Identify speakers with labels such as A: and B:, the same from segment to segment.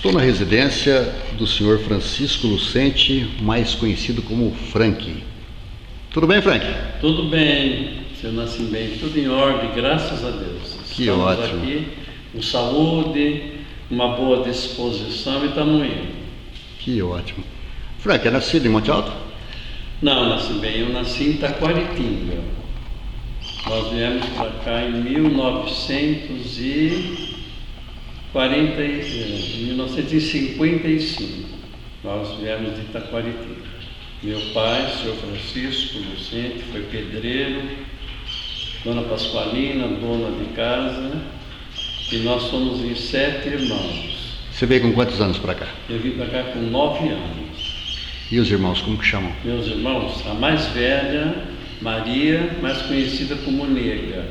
A: Estou na residência do senhor Francisco Lucente, mais conhecido como Frank. Tudo bem, Frank?
B: Tudo bem, seu Nascimento, tudo em ordem, graças a Deus.
A: Que
B: estamos
A: ótimo.
B: Aqui com saúde, uma boa disposição e estamos indo.
A: Que ótimo. Frank, é nascido em Monte Alto?
B: Não, Nascimento, eu nasci em Itaquaritinga. Nós viemos para cá em 1955. Nós viemos de Itaquaritinga. Meu pai, o senhor Francisco Lucente, foi pedreiro, dona Pasqualina, dona de casa, e nós somos em 7 irmãos.
A: Você veio com quantos anos para cá?
B: Eu vim para cá com 9 anos.
A: E os irmãos, como que chamam?
B: Meus irmãos, a mais velha, Maria, mais conhecida como Nega.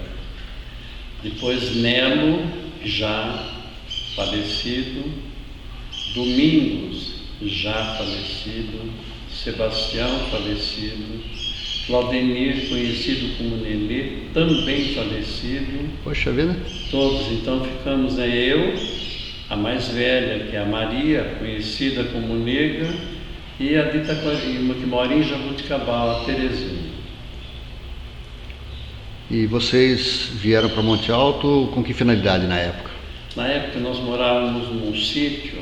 B: Depois Nelo, já falecido. Domingos, já falecido. Sebastião, falecido. Claudenir, conhecido como Nenê, também falecido.
A: Poxa vida.
B: Todos, então ficamos eu, a mais velha, que é a Maria, conhecida como Nega, e a de Itaquaritinga, que mora em Jabuticabal, a Terezinha.
A: E vocês vieram para Monte Alto com que finalidade na época?
B: Na época nós morávamos num sítio,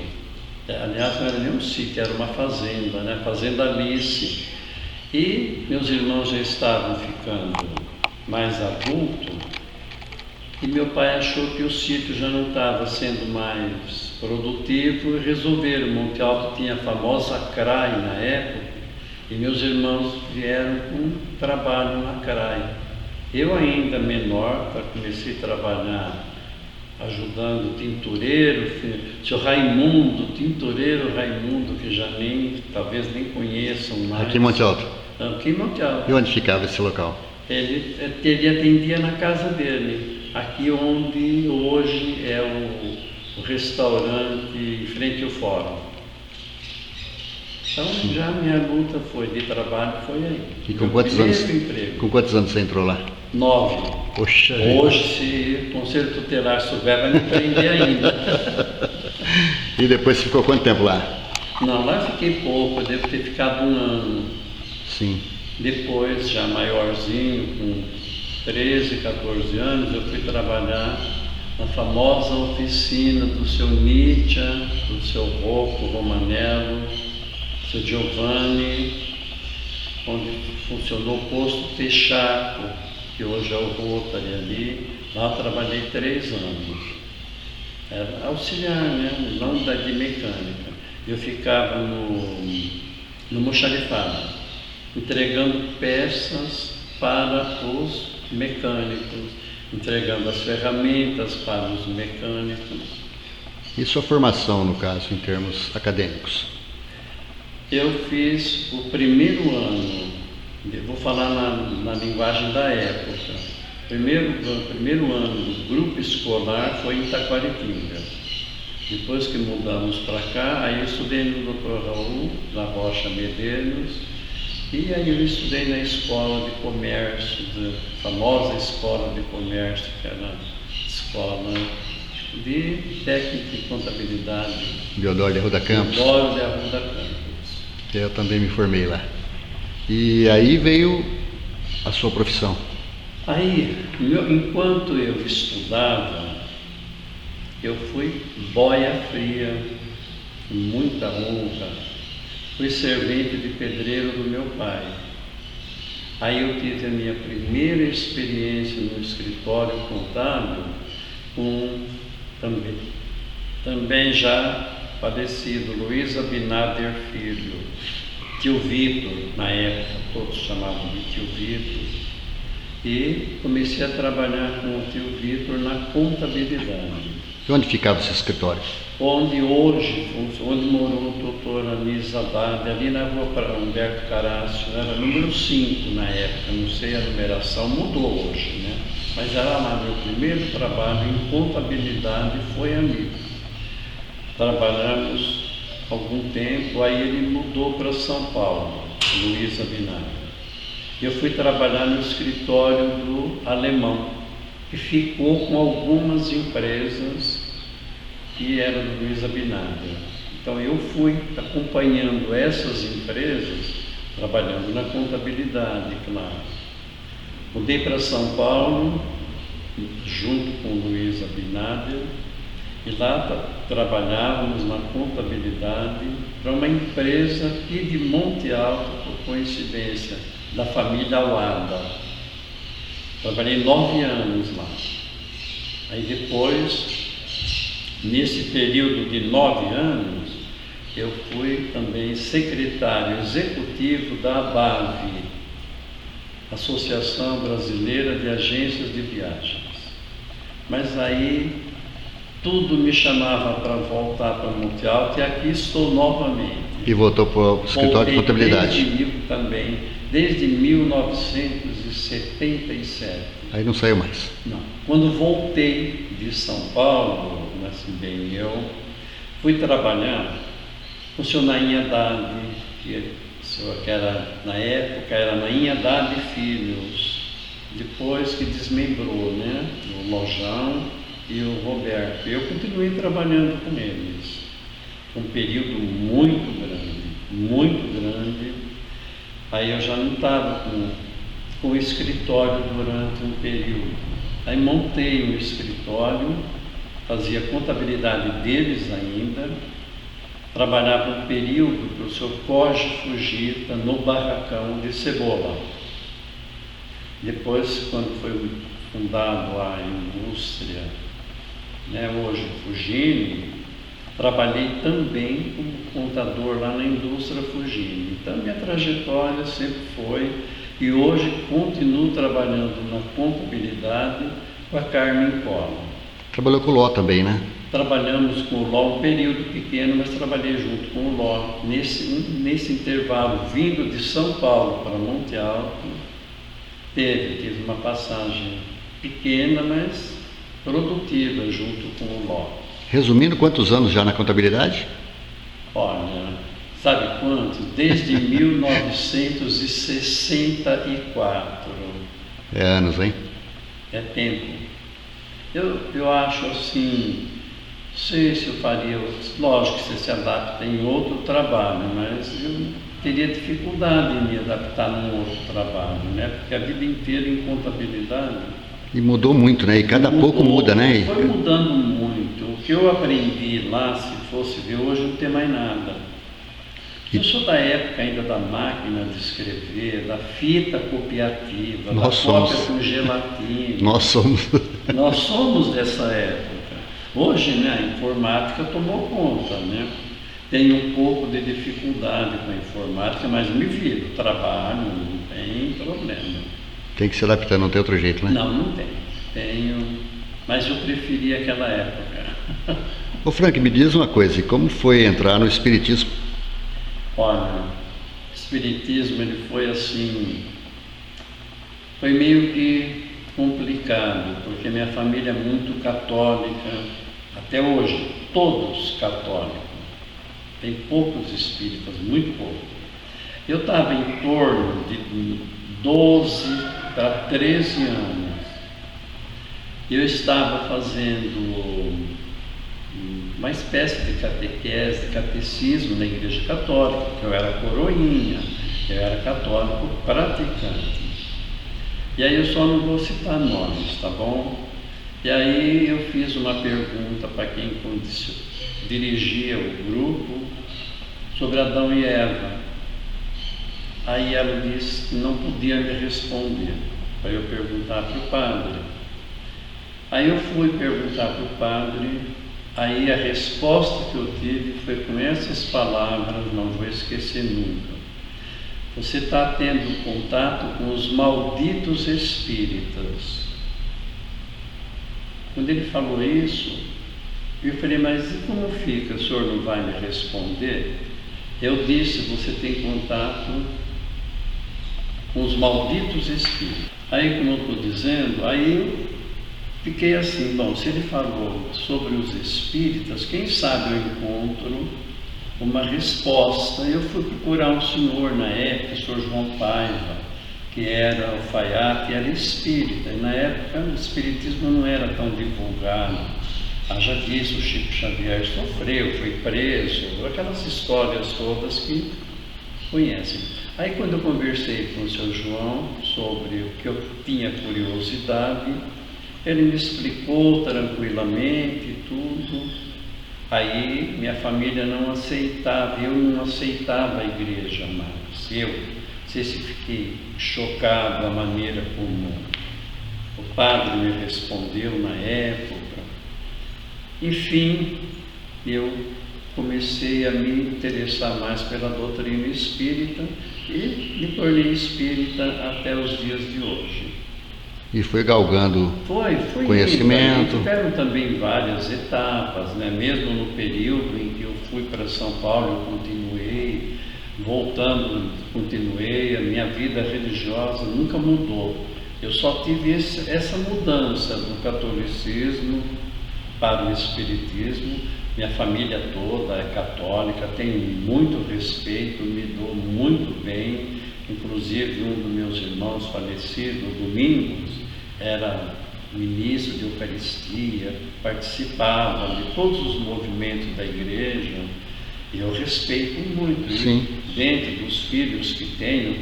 B: aliás não era nem um sítio, era uma fazenda, né? Fazenda Alice. E meus irmãos já estavam ficando mais adultos, e meu pai achou que o sítio já não estava sendo mais produtivo e resolveram. Monte Alto tinha a famosa CRAI na época, e meus irmãos vieram com trabalho na CRAI. Eu ainda menor, comecei a trabalhar ajudando o tintureiro, seu Raimundo, tintureiro Raimundo, que já talvez nem conheçam mais.
A: Aqui em Monte Alto?
B: Aqui em Monte Alto.
A: E onde ficava esse local?
B: Ele atendia na casa dele, aqui onde hoje é o restaurante em frente ao fórum. Então já minha luta foi de trabalho, foi aí.
A: E com quantos anos?
B: Emprego.
A: Com quantos anos você entrou lá?
B: 9.
A: Poxa.
B: Hoje, se o Conselho Tutelar souber, vai me prender ainda.
A: E depois ficou quanto tempo lá?
B: Não, lá fiquei pouco, eu devo ter ficado 1 ano.
A: Sim.
B: Depois, já maiorzinho, com 13, 14 anos, eu fui trabalhar na famosa oficina do seu Nietzsche, do seu Rocco Romanello, do seu Giovanni, onde funcionou o posto Texaco, que hoje é o Rotary ali. Lá eu trabalhei 3 anos. Era auxiliar, né? Não de mecânica. Eu ficava no moxarifado, entregando peças para os mecânicos, entregando as ferramentas para os mecânicos.
A: E sua formação, no caso, em termos acadêmicos?
B: Eu fiz o primeiro ano, vou falar na linguagem da época. O primeiro ano do grupo escolar foi em Itaquaritinga. Depois que mudamos para cá, aí eu estudei no Dr. Raul da Rocha Medeiros, e aí eu estudei na escola de comércio, a famosa escola de comércio, que era a escola de técnica e contabilidade.
A: Deodoro de Arruda Campos.
B: Deodoro de Arruda Campos.
A: Eu também me formei lá. E aí veio a sua profissão.
B: Aí, enquanto eu estudava, eu fui boia fria, com muita honra. Fui servente de pedreiro do meu pai. Aí eu tive a minha primeira experiência no escritório contábil com também já falecido Luiz Abinader Filho, tio Vitor, na época todos chamavam de tio Vitor, e comecei a trabalhar com o tio Vitor na contabilidade.
A: E onde ficava esse escritório?
B: Onde morou o doutor Anísio Haddad, ali na rua para Humberto Carácio, era número 5 na época, não sei a numeração, mudou hoje, né? Mas era lá, meu primeiro trabalho em contabilidade foi ali. Trabalhamos algum tempo, aí ele mudou para São Paulo, Luiz Abinader. Eu fui trabalhar no escritório do Alemão, que ficou com algumas empresas e era do Luiz Abinader. Então eu fui acompanhando essas empresas, trabalhando na contabilidade, claro. Mudei para São Paulo, junto com o Luiz Abinader, e lá trabalhávamos na contabilidade para uma empresa aqui de Monte Alto, por coincidência, da família Awada. Trabalhei 9 anos lá. Aí depois, nesse período de 9 anos, eu fui também secretário executivo da ABAV, Associação Brasileira de Agências de Viagens. Mas aí tudo me chamava para voltar para Monte Alto e aqui estou novamente.
A: E voltou para o escritório de contabilidade.
B: Desde 1977.
A: Aí não saiu mais.
B: Não. Quando voltei de São Paulo, assim bem eu, fui trabalhar com o senhor Naim Haddad, que era, na época era Naim Haddad e Filhos, depois que desmembrou, né? O Lojão e o Roberto. Eu continuei trabalhando com eles. Um período muito grande. Aí eu já não estava com o escritório durante um período. Aí montei um escritório, fazia contabilidade deles ainda, trabalhava um período para o seu Jorge Fujita no barracão de Cebola. Depois, quando foi fundado a indústria, né, hoje Fugini, trabalhei também como contador lá na indústria Fugini. Então minha trajetória sempre foi, e hoje continuo trabalhando na contabilidade com a Carmen Collor.
A: Trabalhou com o Ló também, né?
B: Trabalhamos com o Ló um período pequeno, mas trabalhei junto com o Ló. Nesse intervalo, vindo de São Paulo para Monte Alto, tive uma passagem pequena, mas produtiva junto com o Ló.
A: Resumindo, quantos anos já na contabilidade?
B: Olha, sabe quantos? Desde 1964.
A: É anos, hein?
B: É tempo. Eu acho assim, não sei se eu faria, lógico que você se adapta em outro trabalho, mas eu teria dificuldade em me adaptar num outro trabalho, né? Porque a vida inteira em contabilidade.
A: E mudou muito, né? E cada pouco muda, né?
B: Foi mudando muito. O que eu aprendi lá, se fosse ver hoje, não tem mais nada. Eu sou da época ainda da máquina de escrever, da fita copiativa, da cópia com gelatina.
A: Nós
B: somos dessa época. Hoje, né, a informática tomou conta, né? Tenho um pouco de dificuldade com a informática, mas me viro, trabalho, não tem problema.
A: Tem que se adaptar, não tem outro jeito, né?
B: Não tem. Mas eu preferi aquela época.
A: Ô Frank, me diz uma coisa, e como foi entrar no Espiritismo?
B: Olha, o Espiritismo ele foi assim, foi meio que complicado, porque minha família é muito católica, até hoje, todos católicos. Tem poucos espíritas, muito poucos. Eu estava em torno de 12 para 13 anos. Eu estava fazendo uma espécie de catequese, de catecismo na Igreja Católica, porque eu era coroinha, eu era católico praticante. E aí eu só não vou citar nomes, tá bom? E aí eu fiz uma pergunta para quem dirigia o grupo sobre Adão e Eva. Aí ela disse que não podia me responder, para eu perguntar para o padre. Aí eu fui perguntar para o padre, aí a resposta que eu tive foi com essas palavras, não vou esquecer nunca. Você está tendo contato com os malditos espíritas. Quando ele falou isso, eu falei, mas e como fica? O senhor não vai me responder? Eu disse, você tem contato com os malditos espíritos. Aí, como eu estou dizendo, aí eu fiquei assim, bom, se ele falou sobre os espíritas, quem sabe eu encontro uma resposta. Eu fui procurar um senhor na época, o senhor João Paiva, que era alfaiate, era espírita, e na época o espiritismo não era tão divulgado. Haja disso, o Chico Xavier sofreu, foi preso, aquelas histórias todas que conhecem. Aí quando eu conversei com o seu João sobre o que eu tinha curiosidade, ele me explicou tranquilamente tudo. Aí minha família não aceitava, eu não aceitava a igreja mais. Eu, não sei se fiquei chocado da maneira como o padre me respondeu na época. Enfim, eu comecei a me interessar mais pela doutrina espírita e me tornei espírita até os dias de hoje.
A: E foi galgando
B: Foi
A: conhecimento.
B: Tiveram também várias etapas, né? Mesmo no período em que eu fui para São Paulo, eu continuei, voltando, continuei, a minha vida religiosa nunca mudou. Eu só tive essa mudança do catolicismo para o espiritismo. Minha família toda é católica, tenho muito respeito, me dou muito bem. Inclusive um dos meus irmãos falecido, Domingos, era ministro de Eucaristia, participava de todos os movimentos da igreja, e eu respeito muito.
A: Sim.
B: E dentro dos filhos que tenho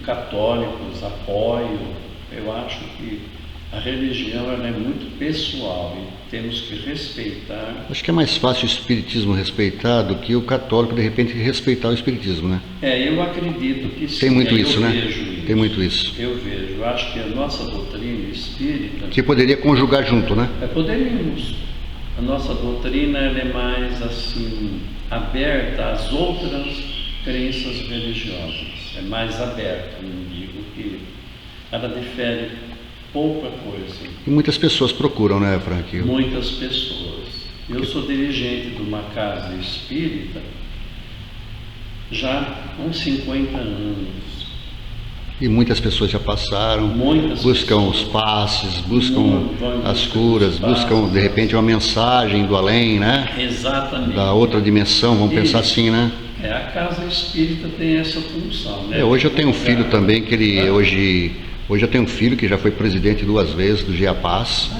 B: católicos, apoio. Eu acho que a religião ela é muito pessoal e temos que respeitar.
A: Acho que é mais fácil o espiritismo respeitar do que o católico, de repente, respeitar o espiritismo, né?
B: Eu acredito que sim.
A: Tem muito isso, né?
B: Vejo isso.
A: Tem muito isso.
B: Eu vejo. Eu acho que a nossa doutrina espírita...
A: Que poderia conjugar junto, né?
B: Poderíamos. A nossa doutrina ela é mais, assim, aberta às outras crenças religiosas. É mais aberta, não digo que ela difere pouca coisa.
A: E muitas pessoas procuram, né, Frank?
B: Muitas pessoas. Eu sou dirigente de uma casa espírita já há uns 50 anos.
A: E muitas pessoas já passaram, buscam os passes, buscam as curas, buscam, de repente, uma mensagem do além, né?
B: Exatamente.
A: Da outra dimensão, vamos pensar assim, né?
B: A casa espírita tem essa função, né?
A: Hoje eu tenho um filho também, que ele hoje eu tenho um filho que já foi presidente 2 vezes do GEAPAS,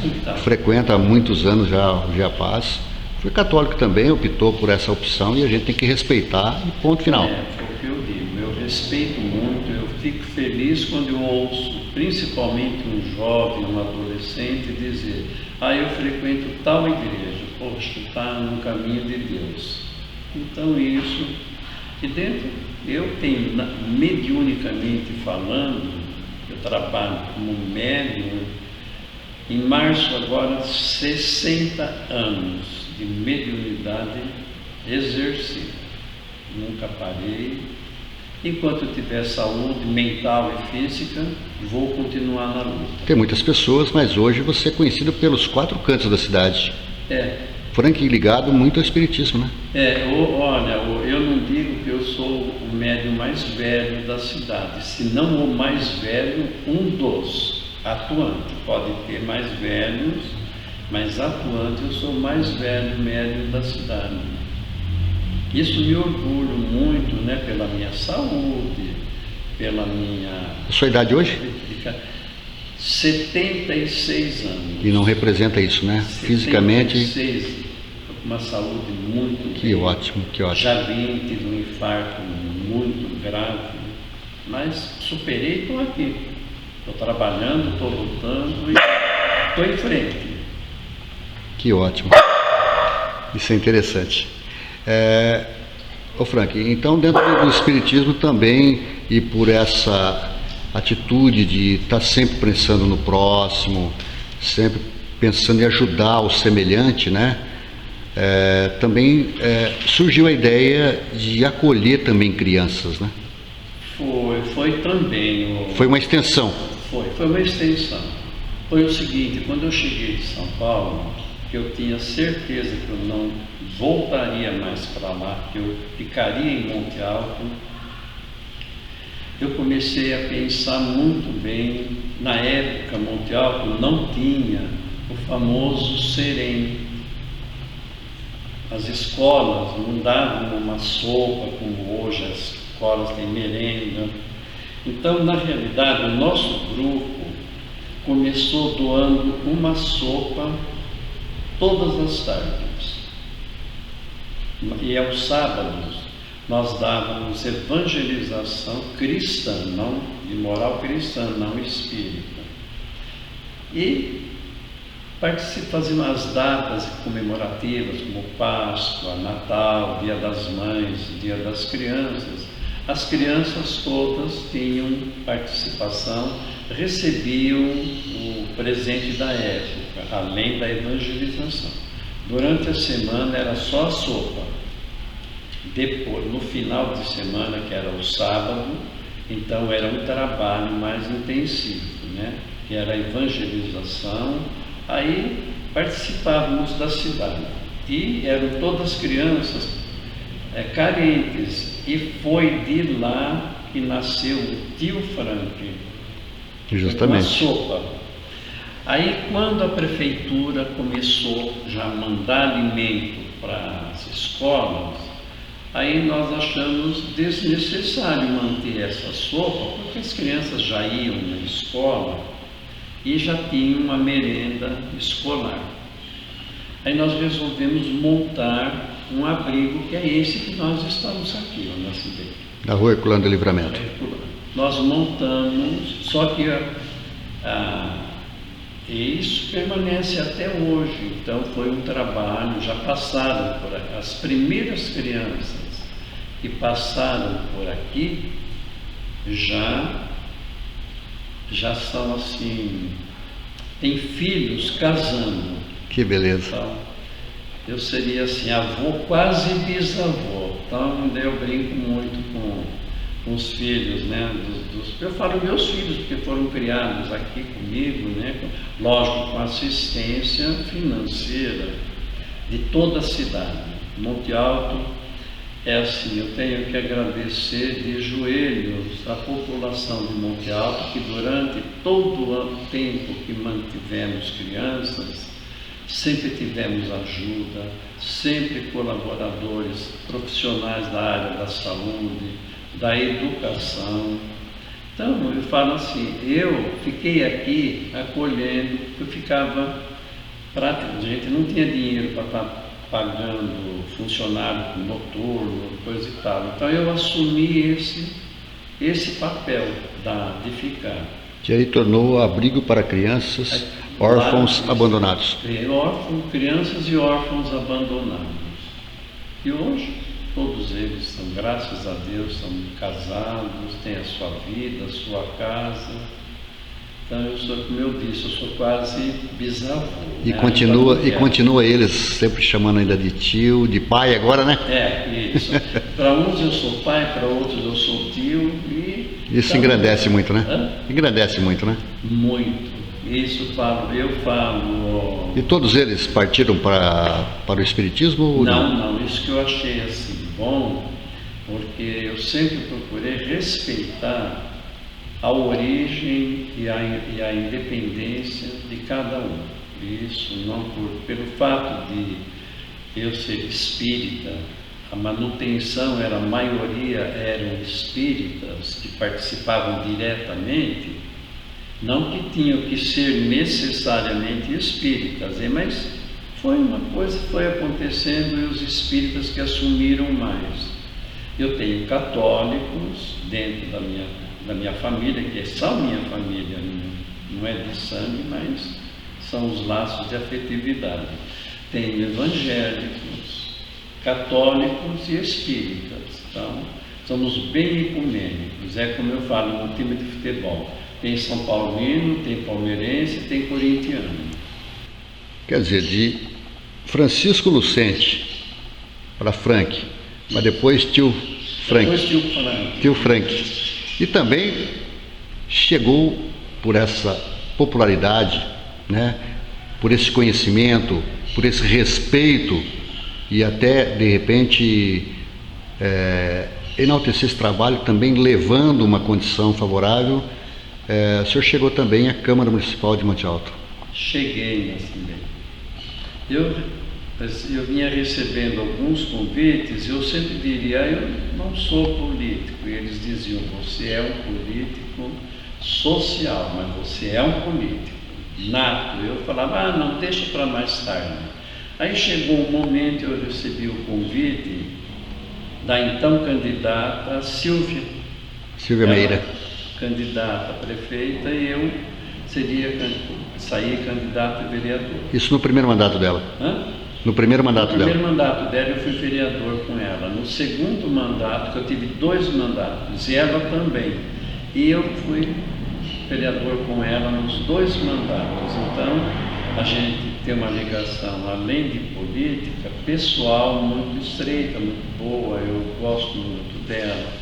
A: frequenta há muitos anos já o GEAPAS, foi católico também, optou por essa opção e a gente tem que respeitar e ponto final.
B: Foi o que eu digo, eu respeito muito, eu fico feliz quando eu ouço, principalmente um jovem, um adolescente, dizer: eu frequento tal igreja, poxa, está no caminho de Deus. Então isso, e dentro, eu tenho, mediunicamente falando, eu trabalho como médium, em março agora, 60 anos de mediunidade exercida. Nunca parei. Enquanto eu tiver saúde mental e física, vou continuar na luta.
A: Tem muitas pessoas, mas hoje você é conhecido pelos 4 cantos da cidade. Frank ligado muito ao espiritismo, né?
B: Olha, eu não digo que eu sou o médium mais velho da cidade, se não o mais velho, um dos atuantes. Pode ter mais velhos, mas atuante eu sou o mais velho médium da cidade. Isso me orgulho muito, né? Pela minha saúde, pela minha...
A: A sua idade hoje?
B: 76 anos.
A: E não representa isso, né? Fisicamente...
B: 76, uma saúde muito
A: Que ótimo, que ótimo.
B: Já tive um infarto muito grave, mas superei e estou aqui. Estou trabalhando, estou lutando e estou em frente.
A: Que ótimo. Isso é interessante. Frank, então dentro do espiritismo também, e por essa atitude de estar sempre pensando no próximo, sempre pensando em ajudar o semelhante, né? Também surgiu a ideia de acolher também crianças, né?
B: Foi também.
A: Foi uma extensão.
B: Foi uma extensão. Foi o seguinte, quando eu cheguei de São Paulo, eu tinha certeza que eu não voltaria mais para lá, que eu ficaria em Monte Alto. Eu comecei a pensar muito bem. Na época, Monte Alto não tinha o famoso Serem. As escolas não davam uma sopa como hoje as escolas têm merenda. Então, na realidade, o nosso grupo começou doando uma sopa todas as tardes. E aos sábados nós dávamos evangelização cristã, não de moral cristã, não espírita. E fazíamos as datas comemorativas, como Páscoa, Natal, Dia das Mães, Dia das Crianças. As crianças todas tinham participação, recebiam o presente da época, além da evangelização. Durante a semana era só a sopa. Depois, no final de semana, que era o sábado, então era um trabalho mais intensivo, né? Que era a evangelização. Aí participávamos da cidade e eram todas crianças carentes, e foi de lá que nasceu o tio Frank.
A: Justamente.
B: Uma sopa. Aí quando a prefeitura começou já a mandar alimento para as escolas, aí nós achamos desnecessário manter essa sopa, porque as crianças já iam na escola e já tinham uma merenda escolar. Aí nós resolvemos montar um abrigo, que é esse que nós estamos aqui, na cidade.
A: Na Rua Herculano do Livramento.
B: Nós montamos, só que isso permanece até hoje. Então foi um trabalho, já passaram por aqui. As primeiras crianças que passaram por aqui já são assim, tem filhos casando.
A: Que beleza.
B: Então, eu seria assim, avô, quase bisavô. Então eu brinco muito com os filhos, né? Eu falo meus filhos, porque foram criados aqui comigo, né? Lógico, com assistência financeira de toda a cidade. Monte Alto é assim, eu tenho que agradecer de joelhos a população de Monte Alto, que durante todo o tempo que mantivemos crianças, sempre tivemos ajuda, sempre colaboradores profissionais da área da saúde, da educação. Então, eu falo assim, eu fiquei aqui acolhendo, eu ficava, a gente não tinha dinheiro para estar pagando funcionário noturno, coisa e tal. Então eu assumi esse papel de ficar.
A: Que aí tornou abrigo para crianças órfãos abandonados.
B: Crianças e órfãos abandonados. E hoje todos eles são, graças a Deus, são casados, têm a sua vida, a sua casa. Então eu sou, como eu disse, eu sou quase bisavô.
A: E
B: né?
A: continua eles sempre chamando ainda de tio, de pai agora, né?
B: Isso. Para uns eu sou pai, para outros eu sou tio.
A: Isso engrandece muito, né? Engrandece muito, né?
B: Muito. Isso eu falo.
A: E todos eles partiram para o Espiritismo? Ou
B: não, isso que eu achei assim bom, porque eu sempre procurei respeitar a origem e a independência de cada um. Isso não pelo fato de eu ser espírita, a manutenção a maioria eram espíritas que participavam diretamente, não que tinham que ser necessariamente espíritas, mas foi uma coisa que foi acontecendo e os espíritas que assumiram mais. Eu tenho católicos dentro da minha família, que são minha família, não é de sangue, mas são os laços de afetividade. Tenho evangélicos, católicos e espíritas. Então, somos bem ecumênicos. É como eu falo no time de futebol. Tem São Paulino, tem palmeirense, tem corintiano.
A: Quer dizer, de Francisco Lucente para Frank, mas depois tio Frank. Tio Frank. E também chegou por essa popularidade, né? Por esse conhecimento, por esse respeito e até, de repente, enaltecer esse trabalho também levando uma condição favorável. O senhor chegou também à Câmara Municipal de Monte Alto.
B: Cheguei assim bem. Eu vinha recebendo alguns convites e eu sempre diria, eu não sou político. E eles diziam, você é um político social, mas você é um político nato. Eu falava, não, deixa para mais tarde. Aí chegou um momento, eu recebi o convite da então candidata Silvia
A: Meira.
B: Candidata a prefeita, e eu saí candidato a vereador.
A: Isso no primeiro mandato dela? No primeiro mandato dela?
B: No primeiro mandato dela eu fui vereador com ela. No segundo mandato, que eu tive 2 mandatos, e ela também. E eu fui vereador com ela nos 2 mandatos. Então, a gente tem uma ligação, além de política, pessoal muito estreita, muito boa, eu gosto muito dela.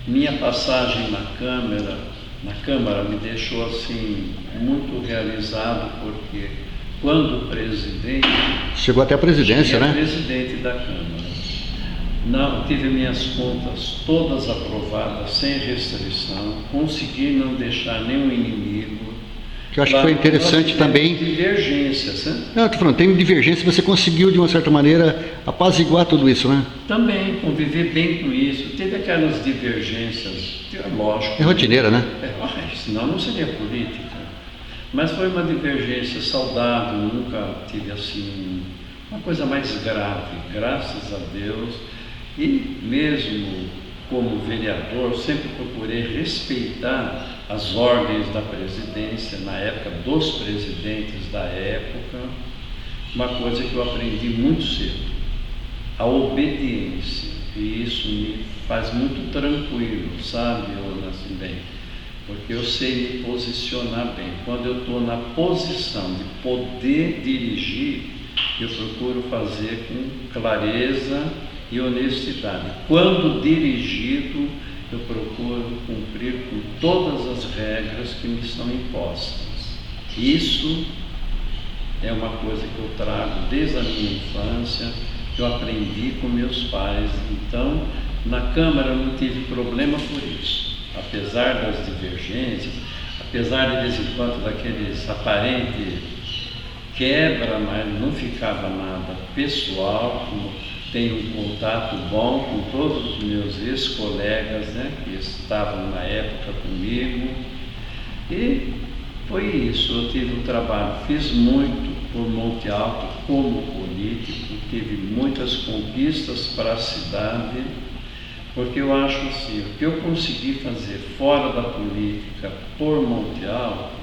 B: Minha passagem na Câmara me deixou assim muito realizado, porque quando presidente...
A: Chegou até a presidência, né?
B: Presidente da Câmara. Não, tive minhas contas todas aprovadas, sem restrição, consegui não deixar nenhum inimigo.
A: Que eu acho que foi interessante também.
B: Divergências, né?
A: Não, estou falando, tem divergência, você conseguiu de uma certa maneira apaziguar tudo isso, né?
B: Também, conviver bem com isso. Teve aquelas divergências, lógico.
A: É rotineira, né?
B: Senão não seria política. Mas foi uma divergência saudável, nunca tive assim uma coisa mais grave, graças a Deus. E mesmo como vereador, sempre procurei respeitar as ordens da presidência, na época dos presidentes da época, uma coisa que eu aprendi muito cedo, a obediência, e isso me faz muito tranquilo, sabe, Nascimento? Porque eu sei me posicionar bem. Quando eu estou na posição de poder dirigir, eu procuro fazer com clareza e honestidade. Quando dirigido, eu procuro cumprir com todas as regras que me são impostas. Isso é uma coisa que eu trago desde a minha infância, que eu aprendi com meus pais. Então, na Câmara eu não tive problema por isso. Apesar das divergências, apesar de vez em quando daqueles aparentes quebra, mas não ficava nada pessoal, como tenho um contato bom com todos os meus ex-colegas, né, que estavam na época comigo, e foi isso. Eu tive um trabalho, fiz muito por Monte Alto como político, tive muitas conquistas para a cidade, porque eu acho assim, o que eu consegui fazer fora da política por Monte Alto,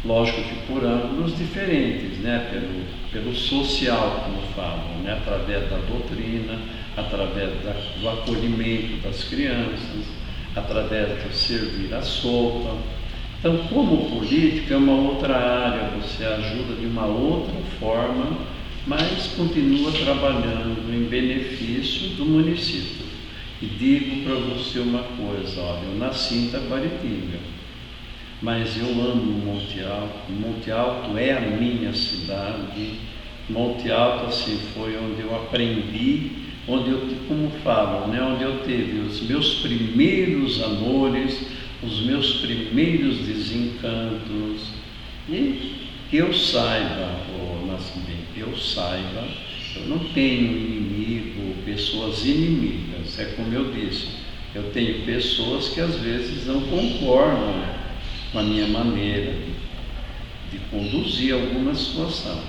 B: lógico que por ângulos diferentes, né? Pelo social, como falam, né? Através da doutrina, através do acolhimento das crianças, através de servir a sopa. Então, como política é uma outra área, você ajuda de uma outra forma, mas continua trabalhando em benefício do município. E digo para você uma coisa, olha, eu nasci em Taquaritinga, mas eu amo Monte Alto. Monte Alto é a minha cidade. Monte Alto, assim, foi onde eu aprendi, onde eu, como falam, né, onde eu teve os meus primeiros amores, os meus primeiros desencantos. E que eu saiba, Nascimento, eu saiba, eu não tenho inimigo, pessoas inimigas. É como eu disse, eu tenho pessoas que às vezes não concordam com a minha maneira de conduzir alguma situação.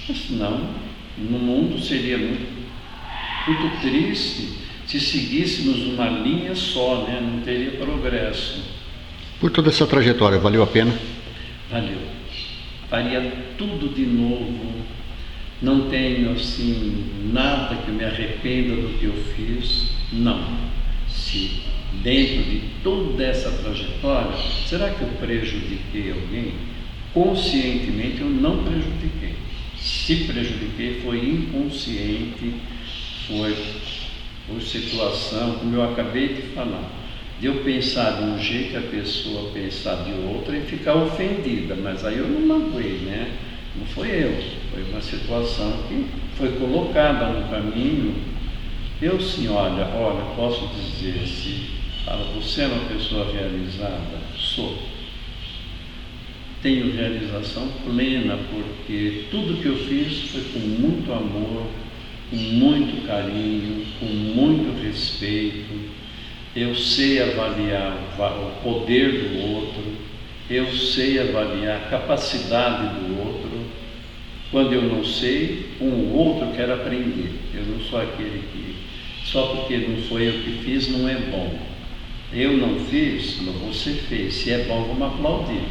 B: Mas senão, no mundo seria muito triste se seguíssemos uma linha só, né? Não teria progresso.
A: Por toda essa trajetória, valeu a pena?
B: Valeu. Faria tudo de novo. Não tenho, assim, nada que me arrependa do que eu fiz. Não. Se dentro de toda essa trajetória, será que eu prejudiquei alguém? Conscientemente eu não prejudiquei. Se prejudiquei, foi inconsciente, foi por situação, como eu acabei de falar, de eu pensar de um jeito e a pessoa pensar de outra e ficar ofendida, mas aí eu não magoei, né? Não foi eu, foi uma situação que foi colocada no caminho. Eu sim, olha, posso dizer, se fala, você é uma pessoa realizada? Sou. Tenho realização plena, porque tudo que eu fiz foi com muito amor, com muito carinho, com muito respeito. Eu sei avaliar o poder do outro, eu sei avaliar a capacidade do outro, Quando eu não sei, um outro quer aprender. Eu não sou aquele que, só porque não foi eu que fiz, não é bom. Eu não fiz, mas você fez. Se é bom, vamos aplaudir.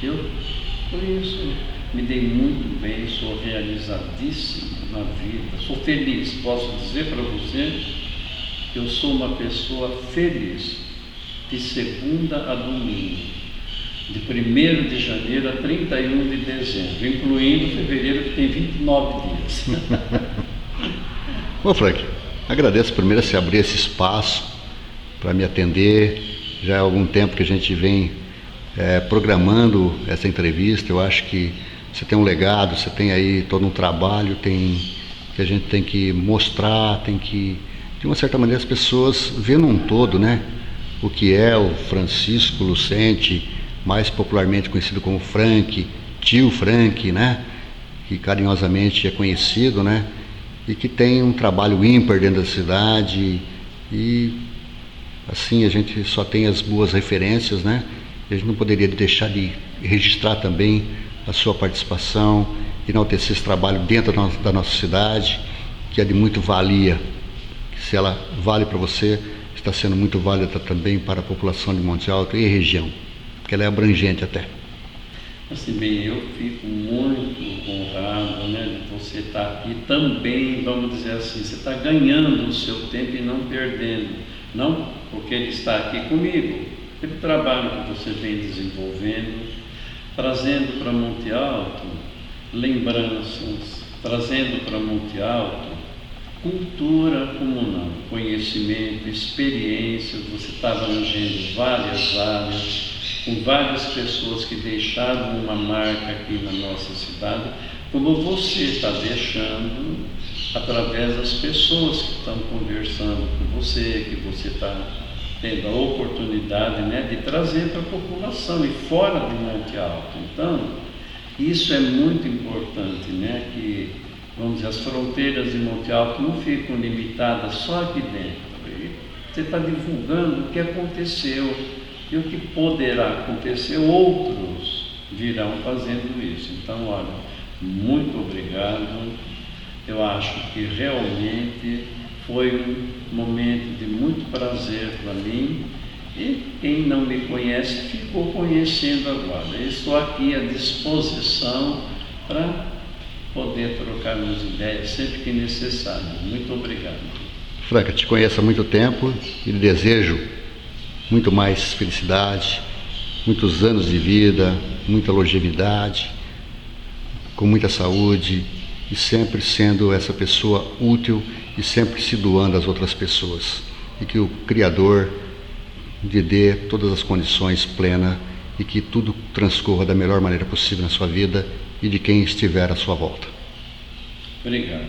B: Por isso, me dei muito bem, sou realizadíssimo na vida, sou feliz. Posso dizer para você que eu sou uma pessoa feliz, de segunda a domingo, de 1º de janeiro a 31 de dezembro, incluindo fevereiro, que tem 29 dias.
A: Ô Frank, agradeço primeiro você abrir esse espaço para me atender. Já há algum tempo que a gente vem programando essa entrevista. Eu acho que você tem um legado, você tem aí todo um trabalho, que a gente tem que mostrar, tem que, de uma certa maneira, as pessoas vendo um todo, né? O que é o Francisco Lucente, mais popularmente conhecido como Frank, tio Frank, né? Que carinhosamente é conhecido, né? E que tem um trabalho ímpar dentro da cidade, e assim a gente só tem as boas referências, né? A gente não poderia deixar de registrar também a sua participação, enaltecer esse trabalho dentro da nossa cidade, que é de muito valia. Se ela vale para você, está sendo muito válida também para a população de Monte Alto e região, porque ela é abrangente até.
B: Assim, bem, eu fico muito honrado, né, de você estar aqui também, vamos dizer assim, você está ganhando o seu tempo e não perdendo, não porque ele está aqui comigo, pelo trabalho que você vem desenvolvendo, trazendo para Monte Alto lembranças, trazendo para Monte Alto cultura comunal, conhecimento, experiências. Você está abrangendo várias áreas, com várias pessoas que deixaram uma marca aqui na nossa cidade, como você está deixando através das pessoas que estão conversando com você, que você está tendo a oportunidade, né, de trazer para a população e fora do Monte Alto. Então, isso é muito importante, né, que, vamos dizer, as fronteiras de Monte Alto não ficam limitadas só aqui dentro. E você está divulgando o que aconteceu e o que poderá acontecer, outros virão fazendo isso. Então, olha, muito obrigado. Eu acho que realmente foi um momento de muito prazer para mim, e quem não me conhece ficou conhecendo agora. Eu estou aqui à disposição para poder trocarmos ideias sempre que necessário. Muito obrigado.
A: Franca, te conheço há muito tempo e lhe desejo muito mais felicidade, muitos anos de vida, muita longevidade, com muita saúde, e sempre sendo essa pessoa útil e sempre se doando às outras pessoas. E que o Criador lhe dê todas as condições plenas e que tudo transcorra da melhor maneira possível na sua vida e de quem estiver à sua volta.
B: Obrigado.